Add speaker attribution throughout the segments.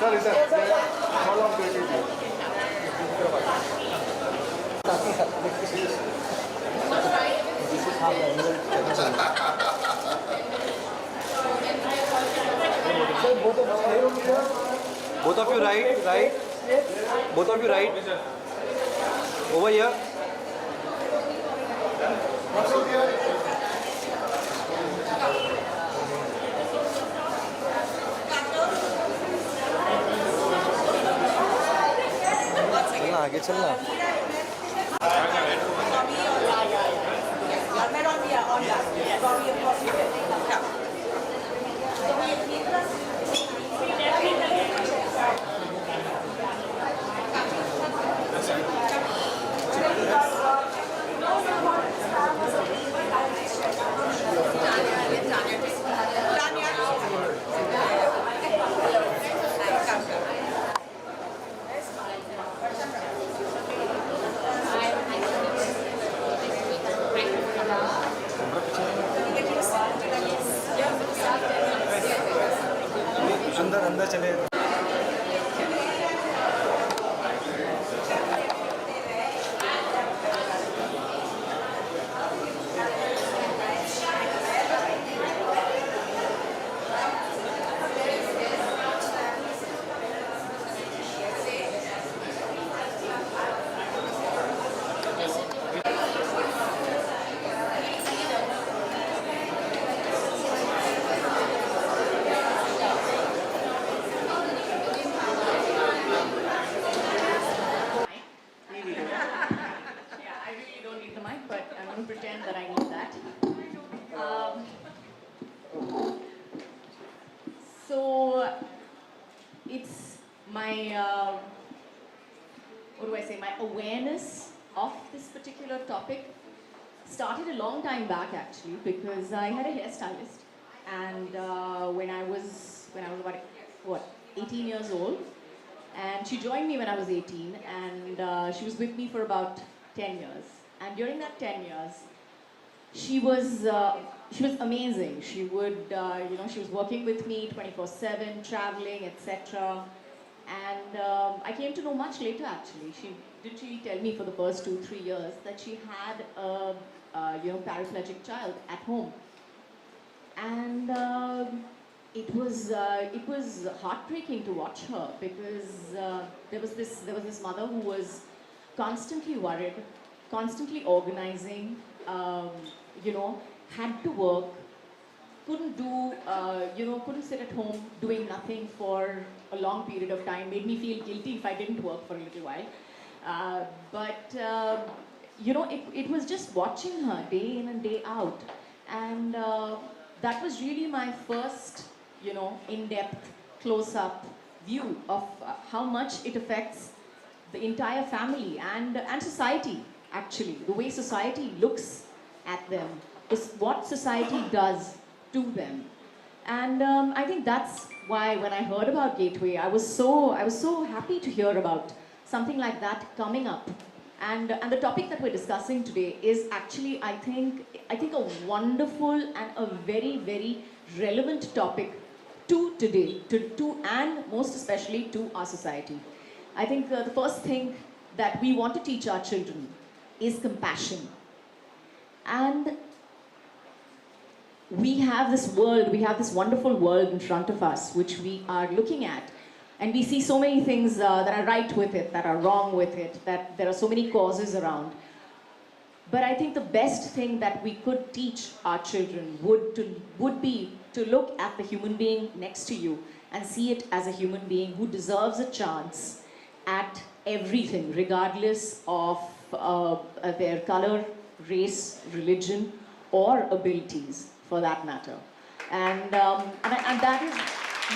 Speaker 1: Sir, how long do you take? This is how the annual. Sir, both of us here only, sir.
Speaker 2: Both of you right. Both of you right. Over here. चलना आगे चलना. अंदर अंदर चले.
Speaker 3: Pretend that I need that. So it's my what do I say? My awareness of this particular topic started a long time back actually, because I had a hairstylist, and when I was about 18 years old, and she joined me when I was 18, and she was with me for about 10 years. And during that 10 years, she was amazing. She would, she was working with me 24/7, traveling, etc. And I came to know much later actually. She didn't really tell me for the first 2-3 years that she had a paraplegic child at home. And it was heartbreaking to watch her, because there was this mother who was constantly worried, constantly organizing, had to work, couldn't sit at home doing nothing for a long period of time, made me feel guilty if I didn't work for a little while. It was just watching her day in and day out. And that was really my first, in-depth, close-up view of how much it affects the entire family and society. Actually, the way society looks at them is what society does to them. And I think that's why when I heard about Gateway, I was so happy to hear about something like that coming up. And the topic that we're discussing today is actually, I think a wonderful and a very, very relevant topic to today, to and most especially to our society. I think the first thing that we want to teach our children is compassion. And we have this world, we have this wonderful world in front of us, which we are looking at. And we see so many things that are right with it, that are wrong with it, that there are so many causes around. But I think the best thing that we could teach our children would be to look at the human being next to you and see it as a human being who deserves a chance at everything, regardless of their color, race, religion, or abilities, for that matter. And that is,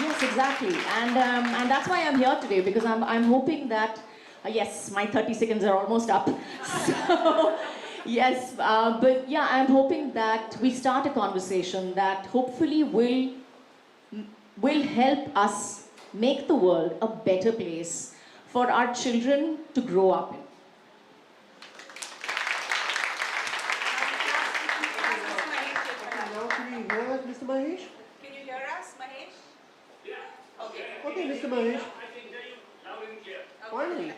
Speaker 3: yes, exactly. And that's why I'm here today, because I'm hoping that, yes, my 30 seconds are almost up. So, yes, but yeah, I'm hoping that we start a conversation that hopefully will help us make the world a better place for our children to grow up in.
Speaker 1: Now can you hear us, Mr. Mahesh?
Speaker 4: Can you hear us, Mahesh?
Speaker 1: Okay, Mr. Mahesh. Finally.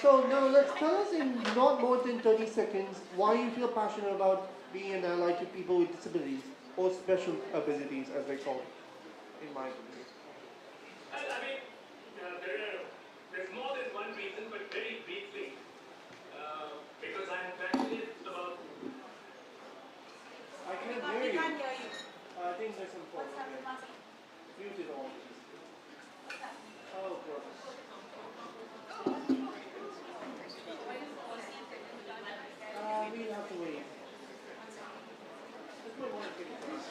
Speaker 1: So now let's tell us in not more than 30 seconds why you feel passionate about being an ally to people with disabilities or special abilities as they call it, in my opinion.
Speaker 4: Well, I mean, there's more than one reason, but very briefly, because I'm passionate about.
Speaker 1: I can't hear you. I think there's some problem. Mute it all. Oh, God. We'll have to wait. Just put one thing first.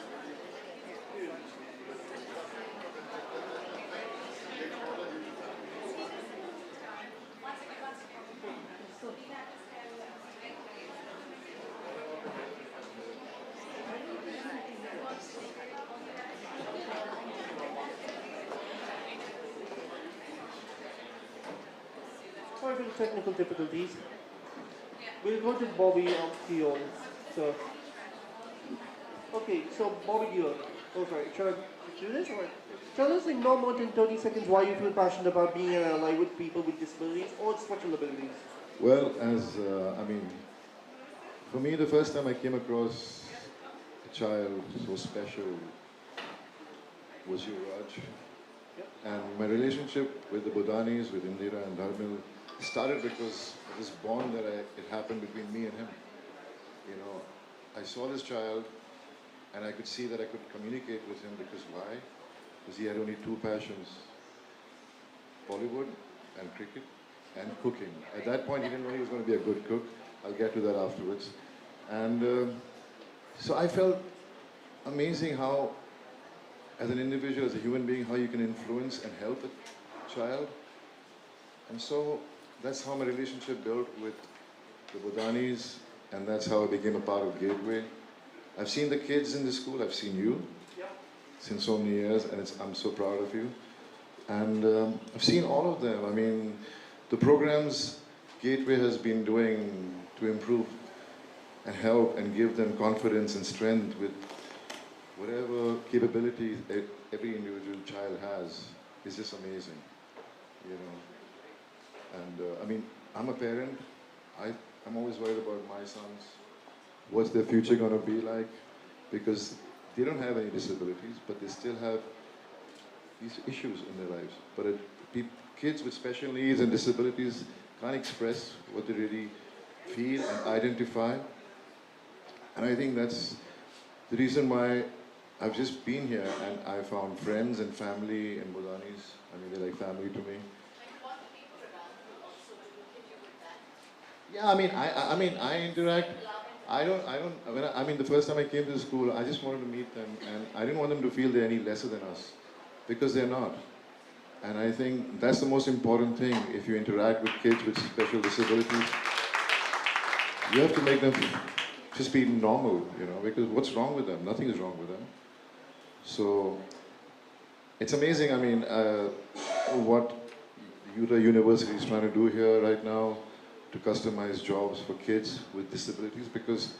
Speaker 1: Sorry for the technical difficulties. We'll go to Bobby Kajol. So, okay, so Bobby Kajol. Oh, sorry. Should I do this or? Tell us in no more than 30 seconds why you feel passionate about being an ally with people with disabilities or special abilities.
Speaker 5: Well, for me, the first time I came across a child so special was Yuvraj.
Speaker 1: Yep.
Speaker 5: And my relationship with the Budanis, with Indira and Dharmil, started because of this bond that it happened between me and him. You know, I saw this child and I could see that I could communicate with him because why? Because he had only two passions, Bollywood and cricket and cooking. At that point, he didn't know he was going to be a good cook. I'll get to that afterwards. And so I felt amazing how, as an individual, as a human being, how you can influence and help a child. And so that's how my relationship built with the Budanis, and that's how I became a part of Gateway. I've seen the kids in the school, I've seen you since so many years, and I'm so proud of you. And I've seen all of them. I mean, the programs Gateway has been doing to improve and help and give them confidence and strength with whatever capabilities every individual child has is just amazing, you know. And I mean, I'm a parent. I'm always worried about my sons. What's their future going to be like? Because they don't have any disabilities, but they still have these issues in their lives. But kids with special needs and disabilities can't express what they really feel and identify. And I think that's the reason why I've just been here and I found friends and family in Budanis. I mean, they're like family to me. Yeah, I mean, I interact. I mean, the first time I came to the school, I just wanted to meet them, and I didn't want them to feel they're any lesser than us, because they're not. And I think that's the most important thing. If you interact with kids with special disabilities, you have to make them just be normal, you know, because what's wrong with them? Nothing is wrong with them. So it's amazing. I mean, what Utah University is trying to do here right now to customize jobs for kids with disabilities, because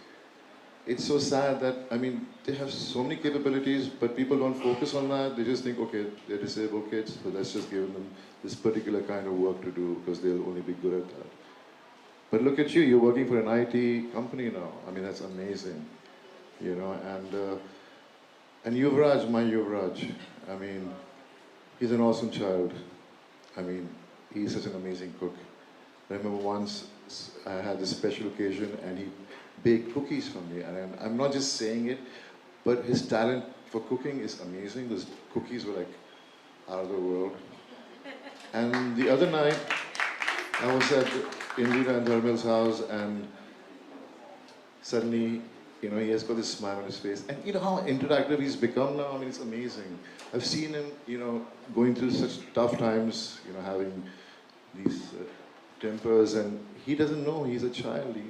Speaker 5: it's so sad that, I mean, they have so many capabilities, but people don't focus on that. They just think, okay, they're disabled kids, so let's just give them this particular kind of work to do because they'll only be good at that. But look at you, you're working for an IT company now. I mean, that's amazing, you know, and Yuvraj, my Yuvraj, I mean, he's an awesome child. I mean, he's such an amazing cook. I remember once I had this special occasion and he baked cookies for me, and I'm not just saying it, but his talent for cooking is amazing. Those cookies were like out of the world. And the other night, I was at Indira and Dharmil's house, and suddenly, you know, he has got this smile on his face. And you know how interactive he's become now? I mean, it's amazing. I've seen him, you know, going through such tough times, you know, having these tempers, and he doesn't know, he's a child, he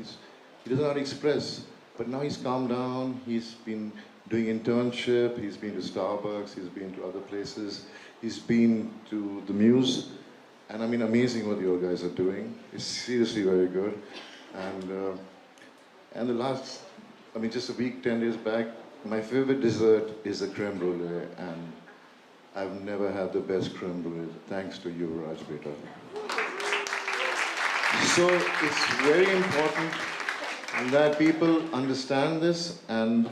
Speaker 5: doesn't know how to express. But now he's calmed down, he's been doing internship, he's been to Starbucks, he's been to other places, he's been to the Muse, and I mean, amazing what you guys are doing. It's seriously very good. And the last, I mean, just a week, 10 days back, my favorite dessert is a creme brulee, and I've never had the best creme brulee, thanks to you, Raj Beta. So it's very important that people understand this and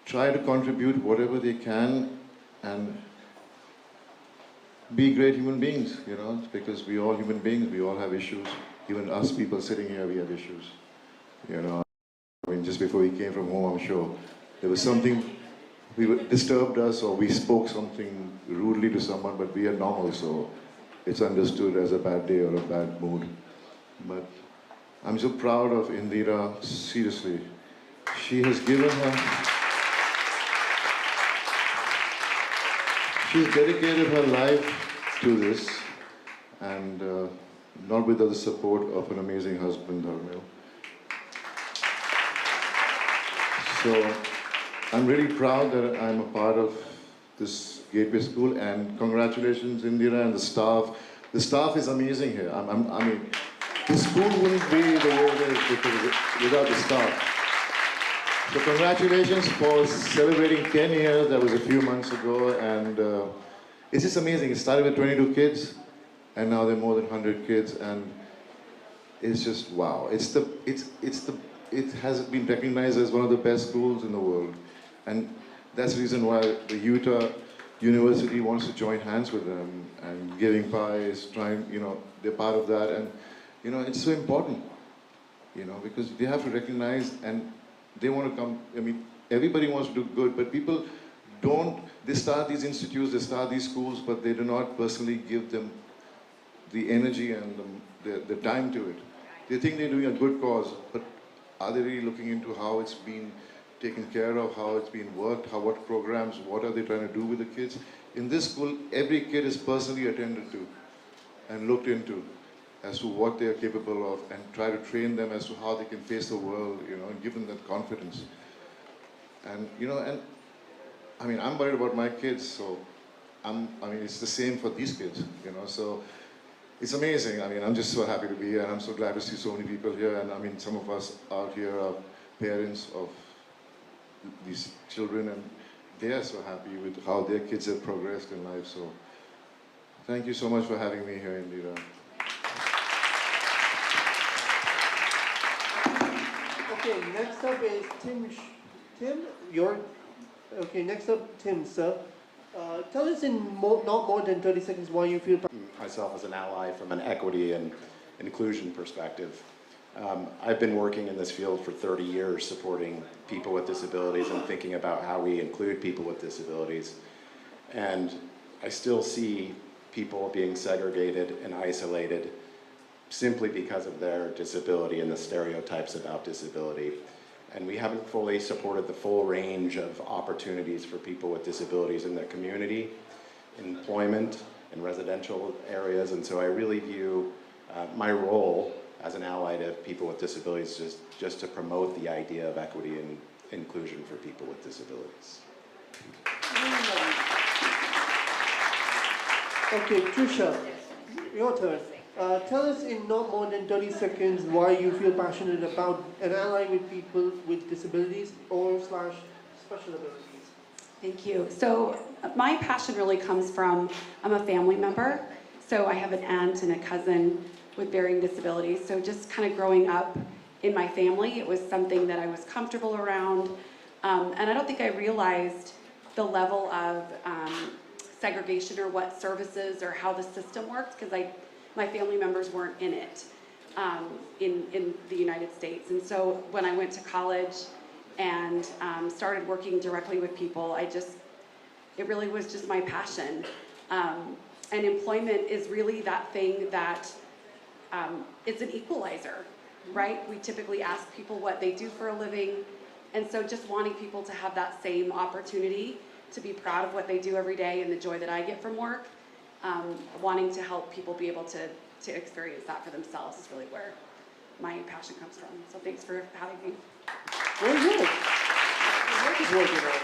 Speaker 5: try to contribute whatever they can and be great human beings, you know, because we all human beings, we all have issues. Even us people sitting here, we have issues, you know. I mean, just before we came from home, I'm sure there was something disturbed us or we spoke something rudely to someone, but we are normal, so it's understood as a bad day or a bad mood. But I'm so proud of Indira, seriously. She has given her, she's dedicated her life to this, and not without the support of an amazing husband, Dharmil. So I'm really proud that I'm a part of this Gateway School, and congratulations, Indira, and the staff. The staff is amazing here. I mean, the school wouldn't be the way it is without the staff. So congratulations for celebrating 10 years. That was a few months ago, and it's just amazing. It started with 22 kids, and now there are more than 100 kids, and it's just wow. It has been recognized as one of the best schools in the world, and that's the reason why the Utah University wants to join hands with them and giving pies, trying, you know, they're part of that, and you know, it's so important, you know, because they have to recognize and they want to come. I mean, everybody wants to do good, but people don't. They start these institutes, they start these schools, but they do not personally give them the energy and the time to it. They think they're doing a good cause, but are they really looking into how it's been taken care of, how it's been worked, what programs, what are they trying to do with the kids? In this school, every kid is personally attended to and looked into as to what they are capable of, and try to train them as to how they can face the world, you know, and give them that confidence. And, you know, and I mean, I'm worried about my kids, so I mean, it's the same for these kids, you know, so it's amazing. I mean, I'm just so happy to be here, and I'm so glad to see so many people here. And I mean, some of us out here are parents of these children, and they are so happy with how their kids have progressed in life. So thank you so much for having me here, Indira.
Speaker 1: Okay, next up is Tim. Tim, okay. Next up, Tim, sir. Tell us in not more than 30 seconds why you feel.
Speaker 6: Myself as an ally from an equity and inclusion perspective. I've been working in this field for 30 years supporting people with disabilities and thinking about how we include people with disabilities. And I still see people being segregated and isolated simply because of their disability and the stereotypes about disability. And we haven't fully supported the full range of opportunities for people with disabilities in their community, in employment, in residential areas. And so I really view my role as an ally to people with disabilities just to promote the idea of equity and inclusion for people with disabilities.
Speaker 1: Okay, Trisha, your turn. Tell us in not more than 30 seconds why you feel passionate about an ally with people with disabilities or / special abilities.
Speaker 7: Thank you. So my passion really comes from, I'm a family member. So I have an aunt and a cousin with varying disabilities. So just kind of growing up in my family, it was something that I was comfortable around. And I don't think I realized the level of segregation or what services or how the system works, because my family members weren't in it in the United States. And so when I went to college and started working directly with people, it really was just my passion. And employment is really that thing that it's an equalizer, right? We typically ask people what they do for a living, and so just wanting people to have that same opportunity to be proud of what they do every day and the joy that I get from work, wanting to help people be able to experience that for themselves is really where my passion comes from. So thanks for having me.
Speaker 1: Very good. That is working out.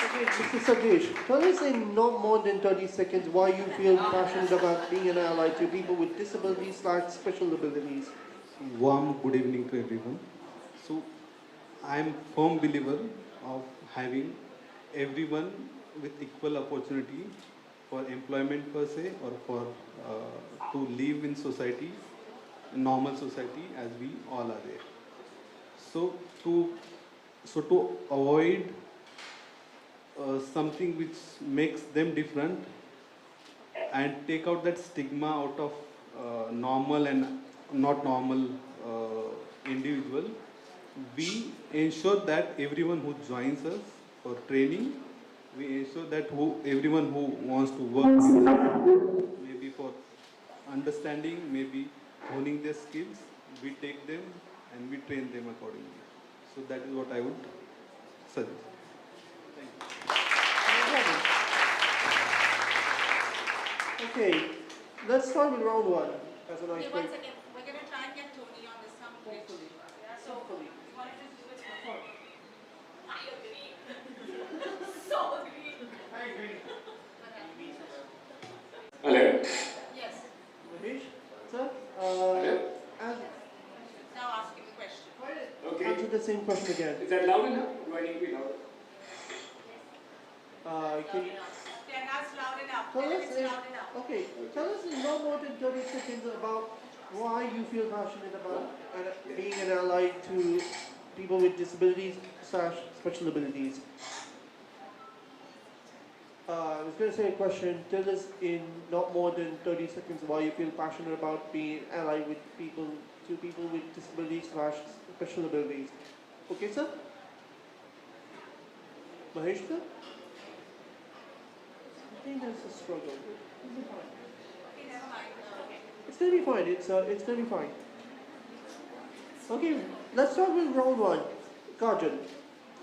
Speaker 1: Okay, Mr. Sadesh, tell us in not more than 30 seconds why you feel passionate about being an ally to people with disabilities / special abilities.
Speaker 8: Warm good evening to everyone. So I am firm believer of having everyone with equal opportunity for employment per se, or for to live in society normal society as we all are there. So to avoid something which makes them different and take out that stigma out of normal and not normal individual, we ensure that everyone who joins us for training, we ensure that everyone who wants to work with us, maybe for understanding, maybe honing their skills, we take them and we train them accordingly. So that is what I would suggest.
Speaker 1: Okay, let's start with round one as an
Speaker 9: Okay, one
Speaker 1: icebreaker.
Speaker 9: second. We're going to try and get Tony on this some bridge.
Speaker 1: Hopefully.
Speaker 9: Yeah, so
Speaker 1: Hopefully.
Speaker 9: you want to just do it before? I agree. So agree.
Speaker 1: I agree.
Speaker 4: Hello.
Speaker 9: Yes.
Speaker 1: Mahesh, sir, as
Speaker 9: Now ask him the question.
Speaker 4: Okay.
Speaker 1: answer the same question again.
Speaker 4: Is that loud enough? Do I need to be loud?
Speaker 1: Can you
Speaker 9: Yeah, now it's loud enough.
Speaker 1: tell
Speaker 9: Tell him
Speaker 1: us?
Speaker 9: it's loud enough.
Speaker 1: Okay, tell us in no more than 30 seconds about why you feel passionate about being an ally to people with disabilities / special abilities. I was going to say a question. Tell us in not more than 30 seconds why you feel passionate about being an ally with people with disabilities / special abilities. Okay, sir? Mahesh, sir? I think there's a struggle.
Speaker 9: Okay, never mind. Okay.
Speaker 1: It's gonna be fine. It's gonna be fine. Okay, let's start with round one. Kajol,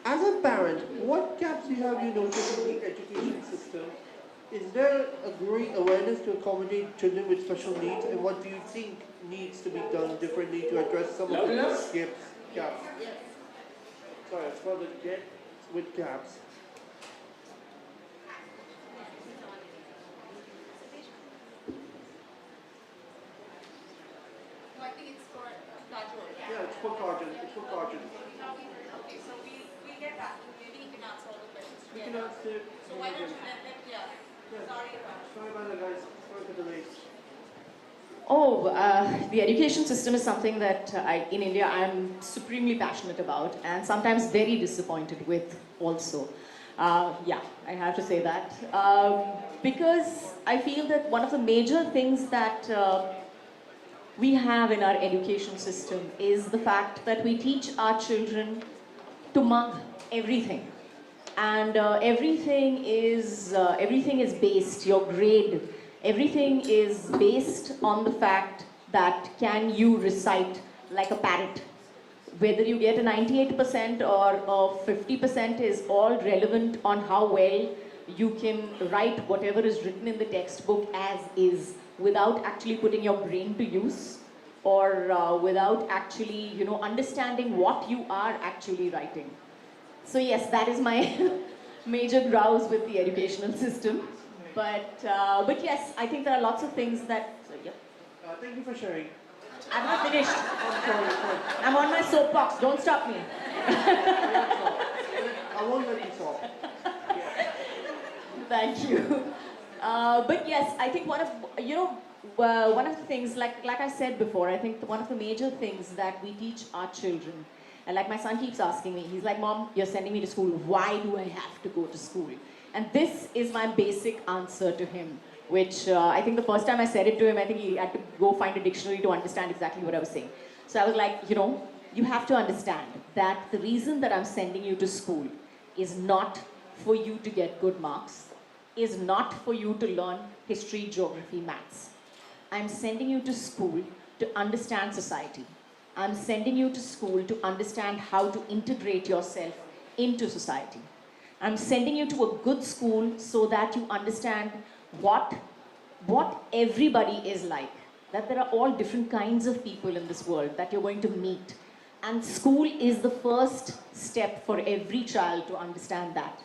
Speaker 1: as a parent, what gaps have you noticed in the education system? Is there a growing awareness to accommodate children with special needs, and what do you think needs to be done differently to address some of these gaps? Sorry, it's called the gaps with gaps.
Speaker 9: No, I think it's for Kajol.
Speaker 1: Yeah, it's for Kajol. It's for Kajol.
Speaker 9: Okay, so we'll get back to him. Maybe he can answer all the questions
Speaker 1: You can
Speaker 9: together.
Speaker 1: answer.
Speaker 9: So why don't you let them, yeah.
Speaker 1: Yeah.
Speaker 9: Sorry about it.
Speaker 1: Sorry about that, guys. Sorry for the delay.
Speaker 3: Oh, the education system is something that in India I'm supremely passionate about and sometimes very disappointed with also. Yeah, I have to say that. Because I feel that one of the major things that we have in our education system is the fact that we teach our children to mug everything. And everything is based, your grade, everything is based on the fact that can you recite like a parrot. Whether you get a 98% or a 50% is all relevant on how well you can write whatever is written in the textbook as is without actually putting your brain to use or without actually, understanding what you are actually writing. So yes, that is my major grouse with the educational system. But yes, I think there are lots of things that. So, yeah.
Speaker 1: Thank you for sharing.
Speaker 3: I'm not finished.
Speaker 1: Sorry.
Speaker 3: I'm on my soapbox. Don't stop me.
Speaker 1: I won't let you talk.
Speaker 3: Thank you. But yes, I think one of the things, like I said before, I think one of the major things that we teach our children, and like my son keeps asking me, he's like, Mom, you're sending me to school. Why do I have to go to school? And this is my basic answer to him, which I think the first time I said it to him, I think he had to go find a dictionary to understand exactly what I was saying. So I was like, you have to understand that the reason that I'm sending you to school is not for you to get good marks, is not for you to learn history, geography, maths. I'm sending you to school to understand society. I'm sending you to school to understand how to integrate yourself into society. I'm sending you to a good school so that you understand what everybody is like. That there are all different kinds of people in this world that you're going to meet. And school is the first step for every child to understand that.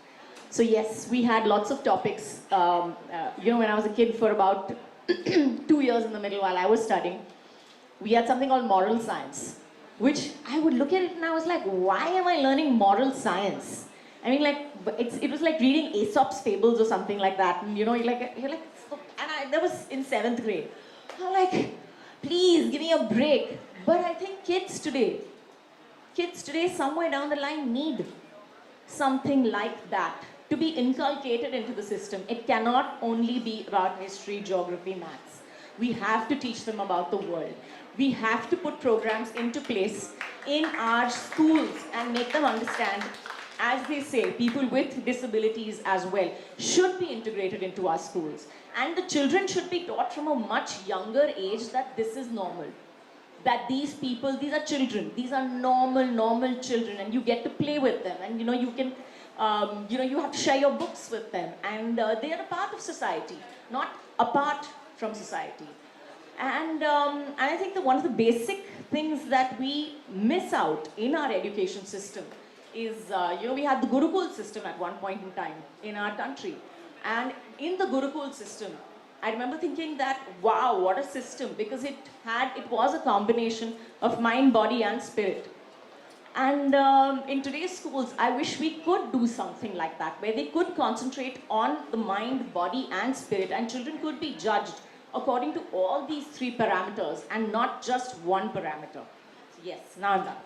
Speaker 3: So yes, we had lots of topics. When I was a kid for about 2 years in the middle while I was studying, we had something called moral science, which I would look at it and I was like, why am I learning moral science? I mean, it was like reading Aesop's fables or something like that. And you're like, that was in 7th grade. I'm like, Please give me a break. But I think kids today somewhere down the line need something like that to be inculcated into the system. It cannot only be about history, geography, maths. We have to teach them about the world. We have to put programs into place in our schools and make them understand, as they say, people with disabilities as well should be integrated into our schools. And the children should be taught from a much younger age that this is normal. That these people, these are children, these are normal children, and you get to play with them, and you can, you have to share your books with them, and they are a part of society, not apart from society. And I think that one of the basic things that we miss out in our education system is, we had the Gurukul system at one point in time in our country, and in the Gurukul system, I remember thinking that, wow, what a system, because it was a combination of mind, body, and spirit. And in today's schools, I wish we could do something like that, where they could concentrate on the mind, body, and spirit, and children could be judged according to all these three parameters, and not just one parameter. So yes, now I'm done.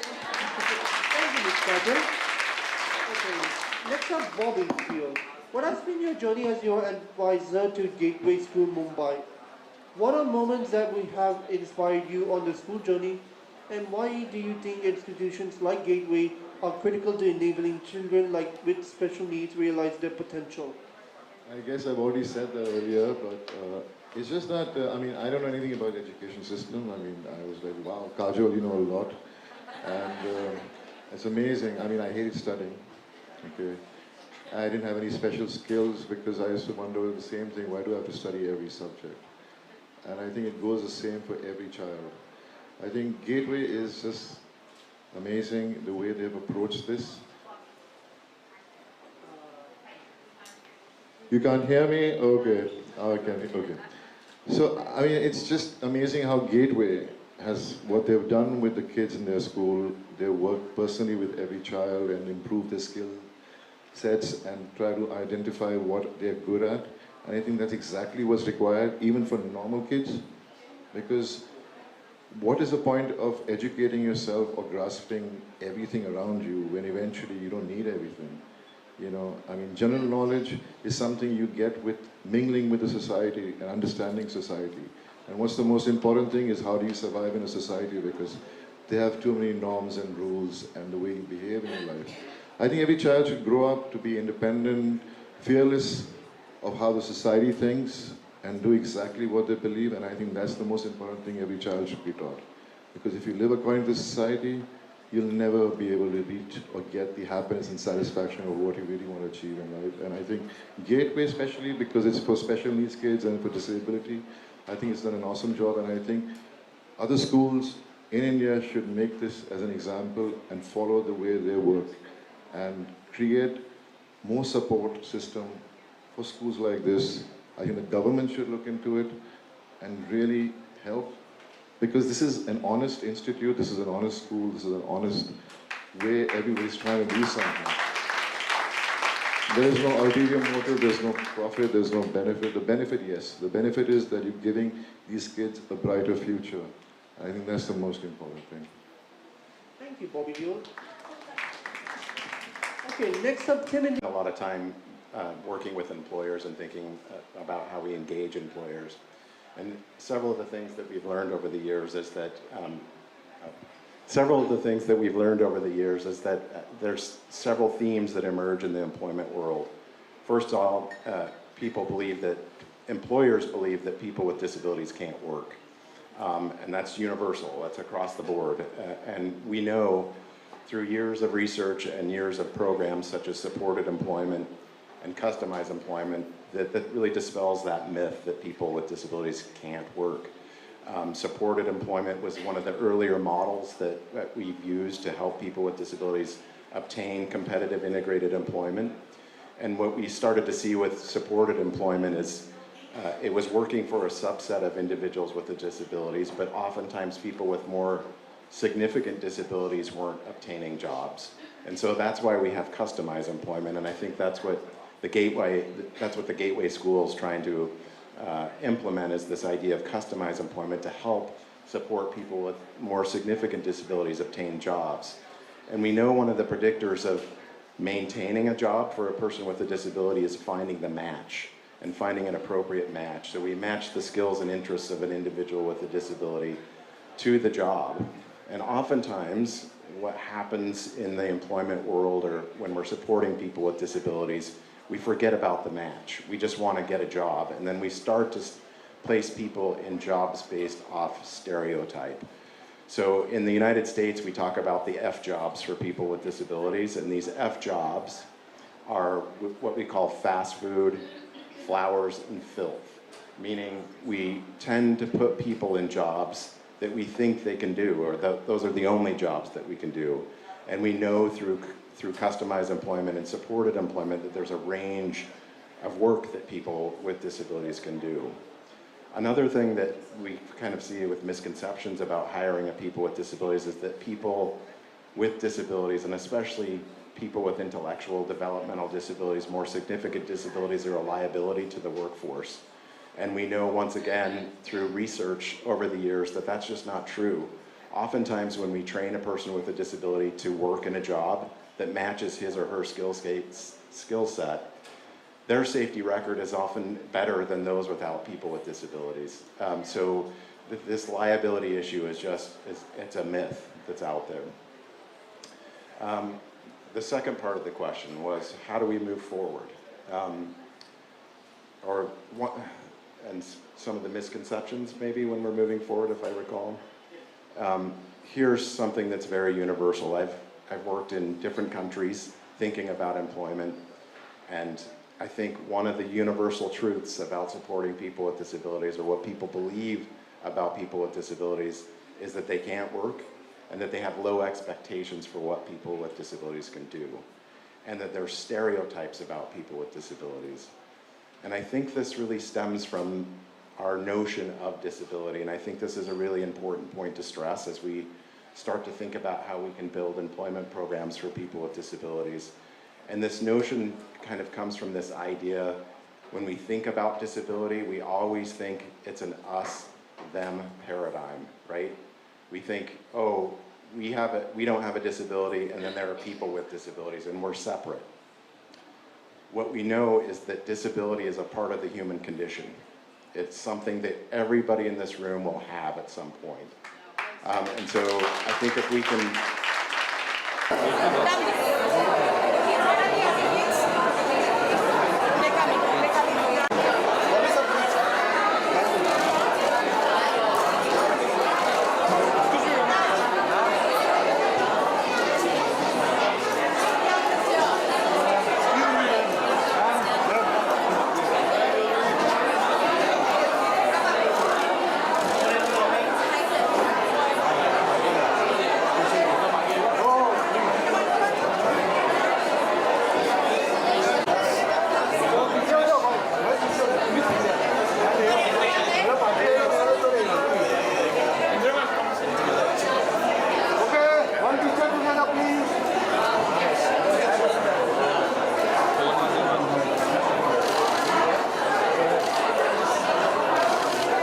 Speaker 1: Thank you, Ms. Kajol. Okay, next up, Bobby here. What has been your journey as your advisor to Gateway School Mumbai? What are moments that we have inspired you on the school journey, and why do you think institutions like Gateway are critical to enabling children with special needs realize their potential?
Speaker 5: I guess I've already said that earlier, but it's just that, I don't know anything about the education system. I was like, wow, Kajol, you know a lot. And it's amazing. I hated studying, okay? I didn't have any special skills because I used to wonder the same thing, why do I have to study every subject? And I think it goes the same for every child. I think Gateway is just amazing, the way they've approached this. You can't hear me? Okay. Okay. So, it's just amazing how Gateway has, what they've done with the kids in their school. They work personally with every child and improve their skill sets and try to identify what they're good at. And I think that's exactly what's required, even for normal kids. Because what is the point of educating yourself or grasping everything around you when eventually you don't need everything? General knowledge is something you get with mingling with the society and understanding society. And what's the most important thing is how do you survive in a society, because they have too many norms and rules and the way you behave in your life. I think every child should grow up to be independent, fearless of how the society thinks, and do exactly what they believe. And I think that's the most important thing every child should be taught. Because if you live according to society, you'll never be able to reach or get the happiness and satisfaction of what you really want to achieve in life. And I think Gateway, especially because it's for special needs kids and for disability, I think it's done an awesome job. And I think other schools in India should make this as an example and follow the way they work and create more support system for schools like this. I think the government should look into it and really help, because this is an honest institute, this is an honest school, this is an honest way everybody's trying to do something. There is no ulterior motive, there's no profit, there's no benefit. The benefit, yes. The benefit is that you're giving these kids a brighter future. I think that's the most important thing.
Speaker 1: Thank you, Bobby Deol. Okay, next up, Tim and
Speaker 6: A lot of time working with employers and thinking about how we engage employers. And several of the things that we've learned over the years is that there's several themes that emerge in the employment world. First of all, employers believe that people with disabilities can't work. And that's universal, that's across the board. And we know through years of research and years of programs such as supported employment and customized employment that really dispels that myth that people with disabilities can't work. Supported employment was one of the earlier models that we've used to help people with disabilities obtain competitive integrated employment. And what we started to see with supported employment is it was working for a subset of individuals with the disabilities, but oftentimes people with more significant disabilities weren't obtaining jobs. And so that's why we have customized employment, and I think that's what the Gateway School is trying to implement is this idea of customized employment to help support people with more significant disabilities obtain jobs. And we know one of the predictors of maintaining a job for a person with a disability is finding the match and finding an appropriate match. So we match the skills and interests of an individual with a disability to the job. And oftentimes, what happens in the employment world or when we're supporting people with disabilities, we forget about the match. We just want to get a job, and then we start to place people in jobs based off stereotype. So in the United States, we talk about the F jobs for people with disabilities, and these F jobs are what we call fast food, flowers, and filth, meaning we tend to put people in jobs that we think they can do, or those are the only jobs that we can do. And we know through customized employment and supported employment that there's a range of work that people with disabilities can do. Another thing that we kind of see with misconceptions about hiring of people with disabilities is that people with disabilities, and especially people with intellectual developmental disabilities, more significant disabilities, are a liability to the workforce. And we know once again through research over the years that that's just not true. Oftentimes when we train a person with a disability to work in a job that matches his or her skill set, their safety record is often better than those without people with disabilities. So this liability issue is it's a myth that's out there. The second part of the question was, how do we move forward? And some of the misconceptions maybe when we're moving forward, if I recall. Here's something that's very universal. I've worked in different countries thinking about employment, and I think one of the universal truths about supporting people with disabilities, or what people believe about people with disabilities, is that they can't work and that they have low expectations for what people with disabilities can do, and that there's stereotypes about people with disabilities. And I think this really stems from our notion of disability, and I think this is a really important point to stress as we start to think about how we can build employment programs for people with disabilities. And this notion kind of comes from this idea, when we think about disability, we always think it's an us-them paradigm, right? We think, oh, we don't have a disability, and then there are people with disabilities, and we're separate. What we know is that disability is a part of the human condition. It's something that everybody in this room will have at some point. And so I think if we can...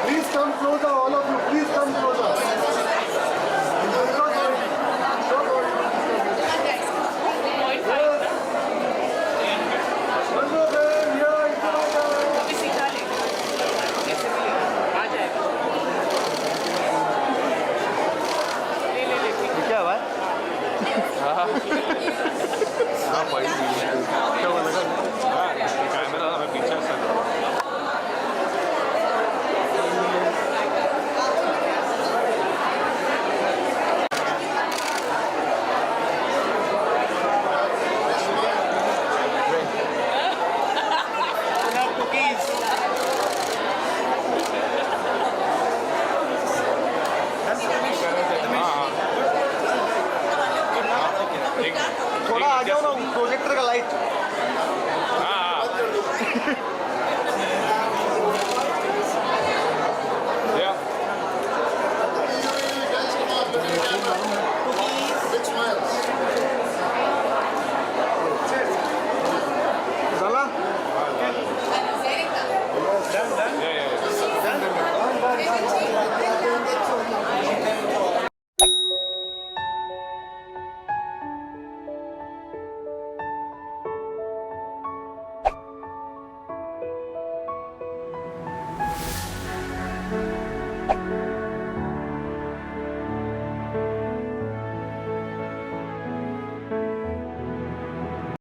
Speaker 1: Please come closer, all of you. Please come closer.